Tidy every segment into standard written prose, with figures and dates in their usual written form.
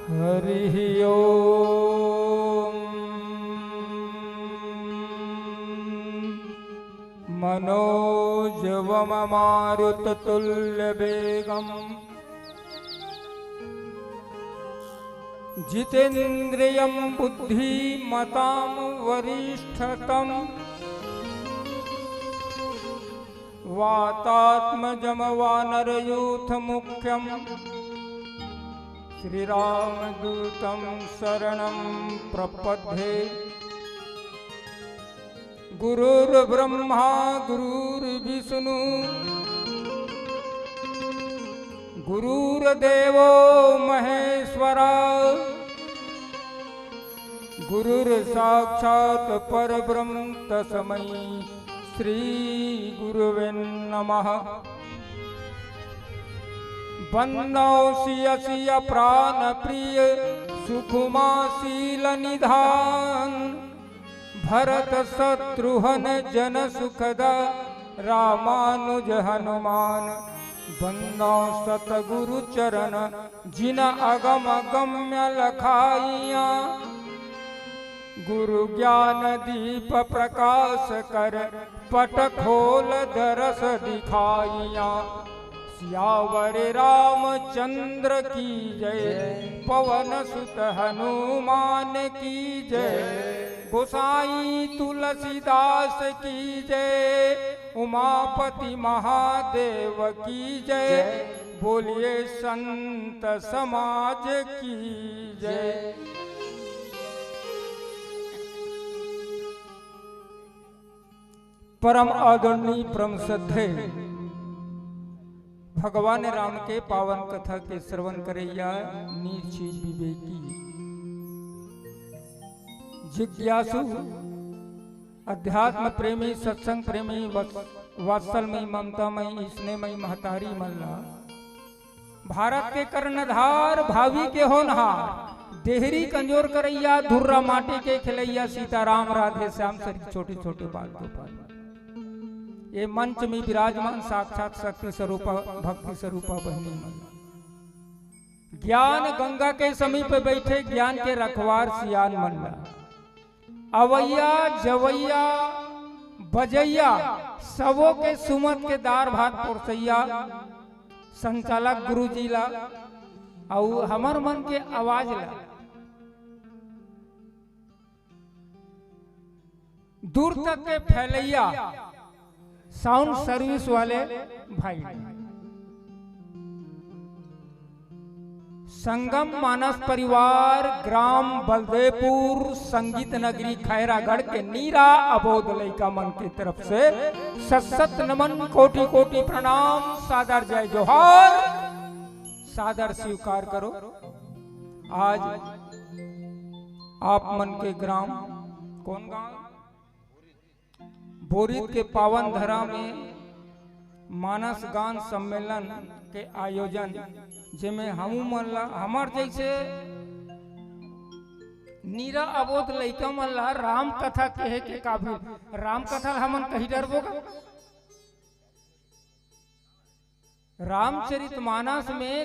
हरि ओम। मनोजवम मारुततुल्यवेगम् जितेन्द्रियं बुद्धिमतां वरिष्ठतम् वातात्मजं वानरयूथमुख्यं श्रीरामदूतं शरणं प्रपद्ये। गुरुर्ब्रह्मा गुरुर्विष्णु गुरुर्देवो महेश्वरा गुरुर्साक्षात् परब्रह्म तस्मै श्री गुरुवे नमः। वन्दौ सिय सिय प्राण प्रिय सुकुमा शील निधान भरत शत्रुघ्न जन सुखदा रामानुज हनुमान। वन्दौ सतगुरु चरण जिन अगम गम्य लखाइया गुरु ज्ञान दीप प्रकाश कर पट खोल दरस दिखाइया। सियावर रामचंद्र की जय पवन सुत हनुमान की जय। गोसाई तुलसीदास की जय उमापति महादेव की जय। बोलिए संत समाज की जय। परम आदरणीय परम श्रद्धेय भगवान राम के पावन कथा के श्रवण करैया निर्चीज विवेकी जिज्ञासु अध्यात्म प्रेमी सत्संग प्रेमी वात्सलमयी ममतामयी स्नेहमयी महतारी मल्ला भारत के कर्णधार भावी के होनहार देहरी कंजोर करैया धुर्रा माटी के खिलैया सीताराम राधे श्याम सरी छोटे छोटे बाल गोपाल। ये मंच में विराजमान साक्षात शक्ति स्वरूपा भक्ति स्वरूपा बहनी मल्ला ज्ञान गंगा के समीप बैठे ज्ञान के रखवार सियान मल्ला। अवैया जवैया बजैया सबों के सुमत के दार भात पुरसैया संचालक गुरुजी ला और हमार मन के आवाज ला दूर तक के फैलैया साउंड सर्विस वाले भाई। संगम मानस परिवार ग्राम बलदेवपुर संगीत नगरी खैरागढ़ के नीरा अबोध लइका मन की तरफ से सत नमन कोटि कोटि प्रणाम सादर जय जोहार सादर स्वीकार करो। आज आप मन के ग्राम कौन गांव बोरित के पावन धरा में मानस गान सम्मेलन के आयोजन जिसमें हमार जैसे नीरा अबोध लइका मल्ला राम कथा कहे के काबिल राम कथा हमन कही डरबो। रामचरितमानस में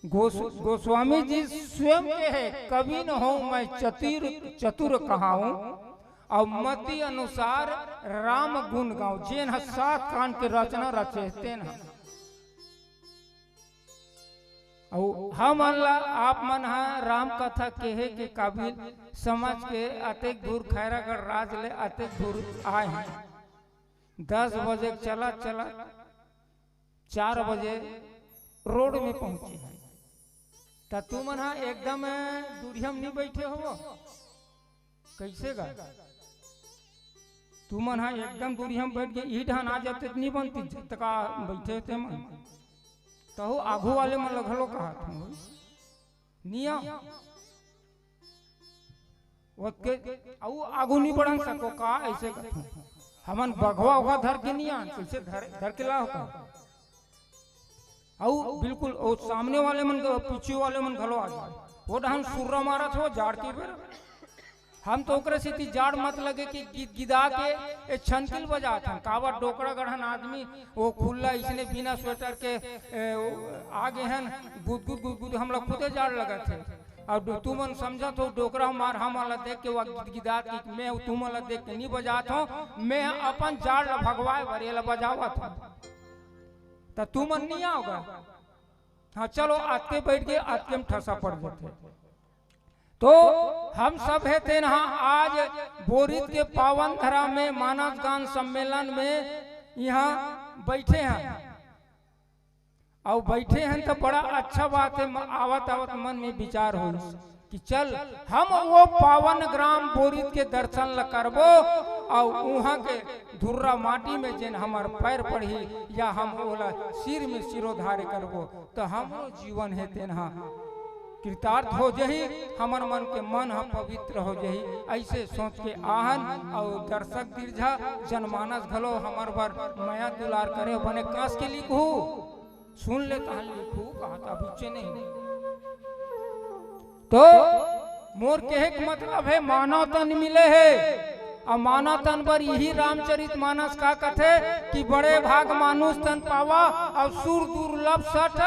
गोस्वामी जी स्वयं के है कवि न हो मैं चतुर कहाऊं और मति अनुसार राम गुण गाँव जेन 7 कांड के रचना रचे तेन हम आप मन राम कथा कहे के काबिल समझ के अतेक दूर खैरागढ़ राज ले अतेक दूर आए हैं। 10 बजे चला 4 बजे रोड में पहुंचे हैं। तो तुम एकदम दूरिया में नहीं बैठे हो कैसे गा तुम एकदम दूरिया में बैठ के ई ढान आ जाते नहीं बनती तका बैठे थे मन तो आगू वाले मन लगलो कहा निया के आगू नहीं बढ़न सको का ऐसे हमन बघवा उघा धर के नहीं आन कैसे धर के ला होता बिल्कुल सामने वाले मन पीछे वाले मन घलो आ जाए वो ढंग सुर्रा मारा था जाड़ के बेर हम तो ओकरे से जाड़ मत लगे कि गिदा के छनकिल बजा था कावा डोकरा गढ़न आदमी वो खुला इसने बिना स्वेटर के आगे हैं गुद गुद गुद गुद हम लोग खुदे जाड़ लगा थे और तू मन समझा तो डोकरा मार हम वाला देख के वो गिदात की मैं तुम वाला देख के नहीं बजात हूँ, मैं अपन जाड़ ला भगवाए भरेला बजावत हूँ, तो तू मन नहीं आओगा। हाँ चलो आते बैठ गए, आते में ठसा पड़ जाते। तो हम सब है थे ना आज बोरित के पावन धरा में मानस गान सम्मेलन में यहाँ बैठे हैं, और बैठे हैं तो बड़ा अच्छा बात है। आवत आवत मन में विचार हो कि चल हम वो पावन ग्राम बोरित के दर्शन ल करबो, और वहाँ के धुर्रा माटी में जिन हमार पैर पड़ी या हम ओला सिर में सिरोधार्य करबो, तो हम जीवन है तेना कृतार्थ हो जही, हमर मन के मन हम पवित्र हो जही। ऐसे सोच के आहन और दर्शक दीर्घा जनमानस घलो हमार बार माया दुलार करे बने कास के लिखू सुन ले तहां लिखू कहा था बीचे नहीं। तो मोर कहे के मतलब है मानव तन मिले है, और मानव तन पर यही रामचरित मानस का कथे कि बड़े भाग मानुष तन पावा और सुर दुर्लभ सठ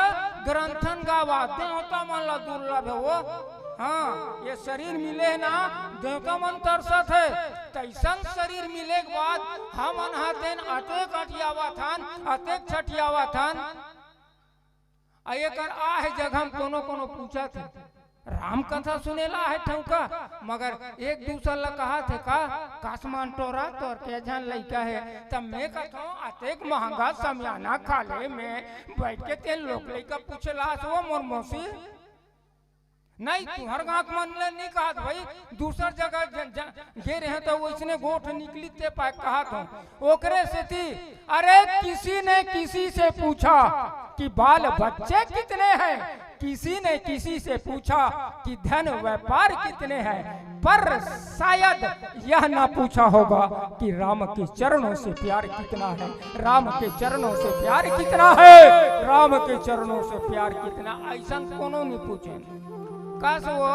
ग्रंथन गावा। देवता मन ला दुर्लभ है वो, हाँ ये शरीर मिले ना देवता मन तरसत है, तैसन शरीर मिले के बाद हम अनहातेन अतेक अटियावा थान अतेक छटियावा थान। एकर आ है जगह हम कोनो कोनो पूछा थे राम कथा सुनेला है ठौका, मगर एक दूसरा ला कहा थे का कासमान टोरा तोर के जान लइका है, तब मैं कहता हूँ अतेक महंगा समियाना खाले में बैठ के तेल लोग लइका पूछला वो मोर मौसी नहीं तुहर गाँव मन ले नहीं कहा भाई दूसर जगह गे रहे तो वो इसने गोठ निकली ते पाए कहा था ओकरे से थी। अरे किसी ने किसी से पूछा कि बाल बच्चे कितने हैं, किसी ने किसी से पूछा कि धन व्यापार कितने हैं, पर शायद यह ना पूछा होगा कि राम के चरणों से प्यार कितना है, राम के चरणों से प्यार कितना है, राम के चरणों से प्यार कितना, ऐसा कोनो नहीं पूछे। कस वो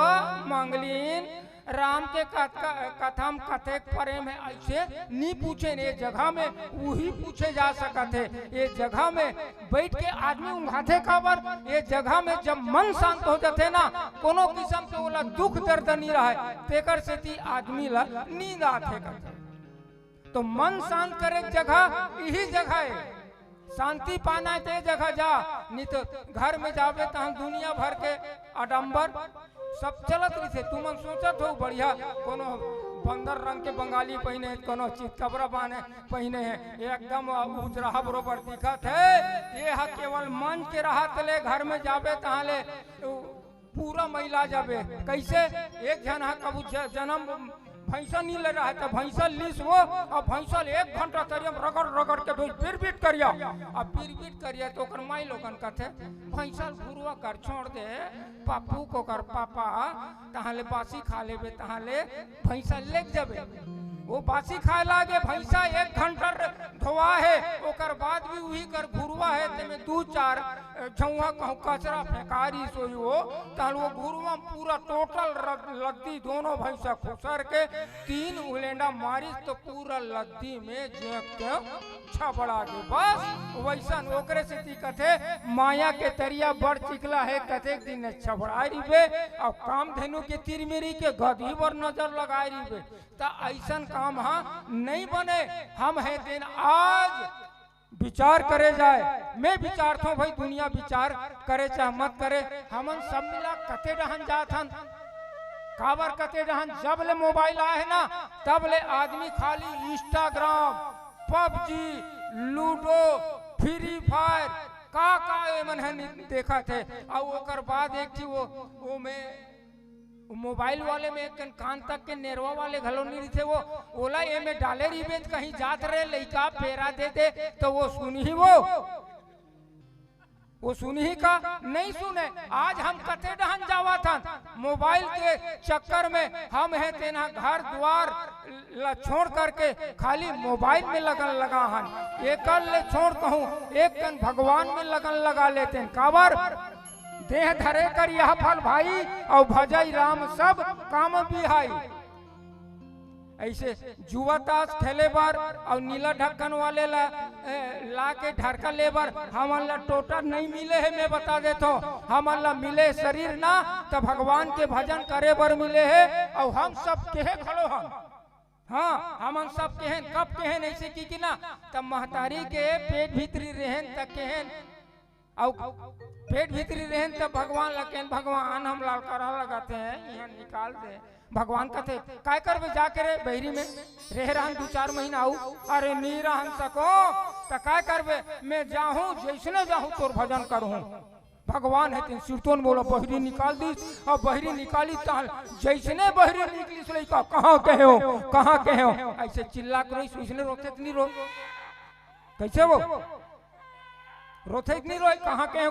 मंगलीन राम के कथम कथे प्रेम है ऐसे नहीं पूछे, ये जगह में वही पूछे जा सकते, ये जगह में बैठ के आदमी उंघाते खबर, ये जगह में जब मन शांत हो जाते ना कोनो किस्म के बोला दुख दर्द नहीं रहा तेकर से ती आदमी ला नींद आते करते। तो मन शांत करे जगह यही जगह है, शांति पाना है ते जगह जा, नहीं तो घर में जावे तो हम दुनिया भर के आडंबर सब चलत रही थे। तुम सोचत हो बढ़िया कोनो बंदर रंग के बंगाली पहने, कोनो चितकबरा बाने पहने है, एकदम उजरा बरोबर दिखत है, ये हा केवल मन के राहत ले घर में जावे तहाँ ले पूरा महिला जावे। कैसे एक जन हा कबू जन्म भैंसा नहीं ले रहा है तो भैंसा लीस वो और भैंसा 1 घंटा तरिया रगड़ रगड़ के दो पीट करिया, अब पीट करिया तो कर माई लोगन कथे भैंसा घुरवा कर छोड़ दे पापू को कर पापा तहाँ ले बासी खा लेबे, तहाँ ले भैंसा ले जाबे। वो बासी खाए लागे भैंसा 1 घंटा धोआ है, ओकर बाद भी वही कर घुरवा है ते में 2-4 झौआ कहूँ कचरा फेंकारी सोई वो तहल वो घुरवा पूरा टोटल लद्दी दोनों भैंसा खुसर के 3 उलेंडा मारिस तो पूरा लद्दी में जेक के छबड़ा के बस वैसा ओकरे से कथे माया के तरिया बड़ चिकला है, कथे दिन छबड़ाई रिबे और काम धेनु के तिरमेरी के गधी पर नजर लगाई रिबे, ता ऐसा काम हाँ नहीं बने। हम है दिन आज विचार करे जाए, मैं विचारता हूँ भाई दुनिया विचार करे चाहे मत करे, हमन सब मिला कते रहन जात हन काबर कते रहन, जब ले मोबाइल आए है ना तब ले आदमी खाली Instagram PUBG ludo free fire का एमन है देखा थे। और ओकर बाद एक थी वो में मोबाइल वाले में एक कान तक के नेरवा वाले घलो नहीं थे, वो ओला ये में डाले रिबेज कहीं जात रहे लइका फेरा दे दे तो वो सुनी ही वो सुनी ही का नहीं सुने। आज हम कथे डहन जावा था मोबाइल के चक्कर में, हम है तेना घर द्वार छोड़ करके खाली मोबाइल में लगन लगा हन, एक ले छोड़ कहूँ एक कन भगवान में लगन लगा लेते हैं। काबर देह धरे कर यह फल भाई और भजई राम सब काम बिहाई। ऐसे जुआ ताश खेले बार और नीला ढक्कन वाले ला के ढरका ले बार हमन ला टोटा नहीं मिले है। मैं बता देता हूँ, हमन ला मिले शरीर ना तो भगवान के भजन करे बर मिले है। और हम सब केहे खड़ो हम, हाँ हमन सब केहन कब केहन ऐसे की ना तब महतारी के पेट भीतरी रहन तक केहन और पेट भीतरी रहन तब भगवान लकेन भगवान हम लाल करा लगाते हैं यहाँ निकाल दे। भगवान कहते काय करबे जाके रे बहरी में रह रहा 2-4 महीना आऊ। अरे नहीं रह सको तो काय करबे, मैं जाहूँ जैसने जाहूँ तोर भजन करूँ। भगवान है तीन सिरतोन बोला बहरी निकाल दी और बहरी निकाली ताल जैसने बहरी निकली सो लइका कहाँ कहे हो ऐसे चिल्ला कर उसने रोके नहीं रो कैसे वो रोथे नहीं रोए कहाँ के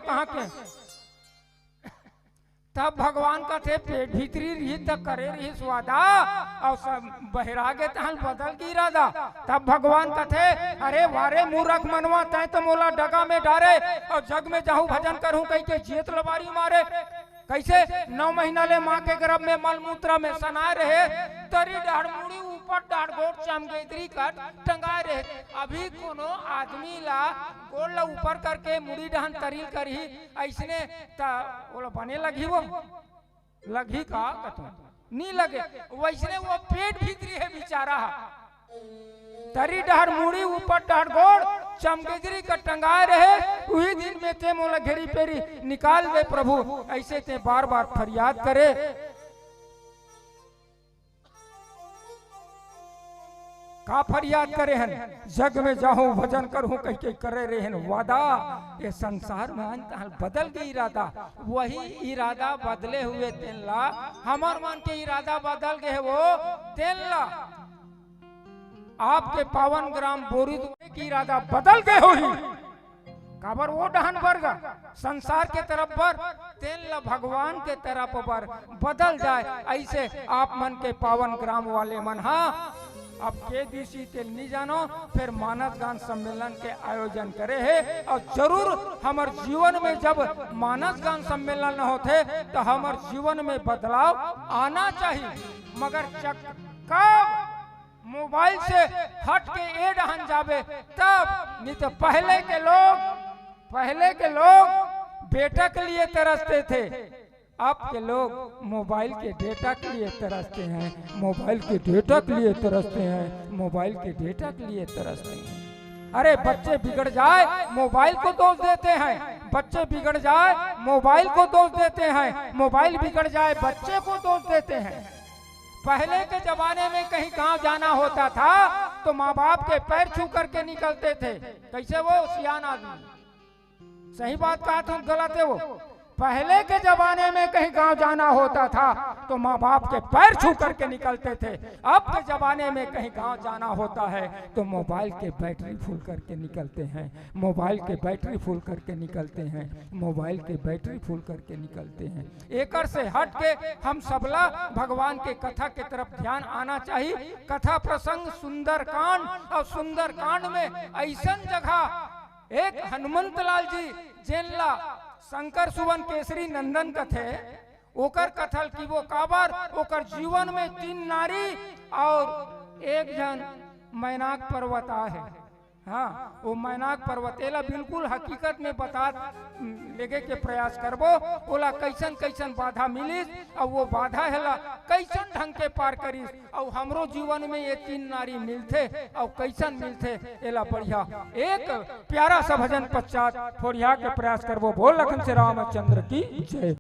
तब भगवान का थे पेट भीतरी रही तब करे रही स्वादा और सब बहरागे तहन बदल की इरादा। तब भगवान का थे अरे वारे मूर्ख मनवा तय तो मोला डगा में डारे और जग में जाहू भजन करूं कहीं के जेत लबारी मारे। कैसे 9 महीना ले माँ के गर्भ में मल मूत्र में सनाए रहे तरी डाढ़ मुड़ी ऊपर डाढ़ गोड़ चमगेदरी कट टंगाए रहे। अभी कोनो आदमी ला गोड़ ला ऊपर करके मुड़ी डहन तरील करही ऐसने बोला बने लगी वो लगी का कतो नहीं लगे वैसने वो पेट भीतरी है बेचारा तरी डहर मुड़ी ऊपर डहर गोड़ चमगेदरी का टंगाए रहे। वही दिन में ते मोला घेरी पेरी निकाल दे प्रभु ऐसे ते बार बार फरियाद करे। का फरियाद करे हन जग में जाहूं भजन करूं कह के करे रहे हन वादा। ये संसार में अंतहाल बदल गई इरादा वही इरादा बदले हुए तेला हमार मन के इरादा बदल गए वो तेला आपके पावन ग्राम बोरी की इरादा बदल गए हो ही काबर वो डहन वर्ग संसार के तरफ पर तेल भगवान के तरफ पर बदल जाए। ऐसे आप मन के पावन ग्राम वाले मन हाँ अब के दिशी तेल नहीं जानो फिर मानस गान सम्मेलन के आयोजन करे है और जरूर हमार जीवन में जब मानस गान सम्मेलन होते तो हमार जीवन में बदलाव आना चाहिए। मगर कब मोबाइल से हट के ए डहन जावे तब नहीं तो पहले के लोग बेटा के लिए तरसते थे अब के लोग मोबाइल के डेटा के लिए तरसते हैं मोबाइल के डेटा के लिए तरसते हैं। अरे बच्चे बिगड़ जाए मोबाइल को दोष देते हैं बच्चे बिगड़ जाए मोबाइल को दोष देते हैं मोबाइल बिगड़ जाए बच्चे को दोष देते हैं। पहले के जमाने में कहीं गांव जाना होता था तो माँ बाप के पैर छू करके निकलते थे। कैसे वो सियान आदमी सही बात कहा तुम गलत है वो पहले के जमाने में कहीं गांव जाना होता था तो माँ बाप के पैर छू करके निकलते थे। अब के जमाने में कहीं गांव जाना होता है तो मोबाइल के बैटरी फुल करके निकलते हैं एकर से हट के हम सबला भगवान के कथा के तरफ ध्यान आना चाहिए। कथा प्रसंग सुंदरकांड और सुंदरकांड में ऐसा जगह एक हनुमंत लाल जी जेनला शंकर सुवन केसरी नंदन कथे ओकर कथल की वो काबर ओकर जीवन में 3 नारी और 1 जन मैनाक पर्वत है। हाँ वो मैनाक पर्वतेला बिल्कुल हकीकत में बता लेगे के प्रयास करबो ओला कैसन बाधा मिलिस और वो बाधा हैला कैसन ढंग के पार करिस और हमरो जीवन में ये 3 नारी मिलते और कैसन मिलते एला बढ़िया एक प्यारा सा भजन पश्चात फोड़िया के प्रयास करबो। बोल लखन से रामचंद्र की जय।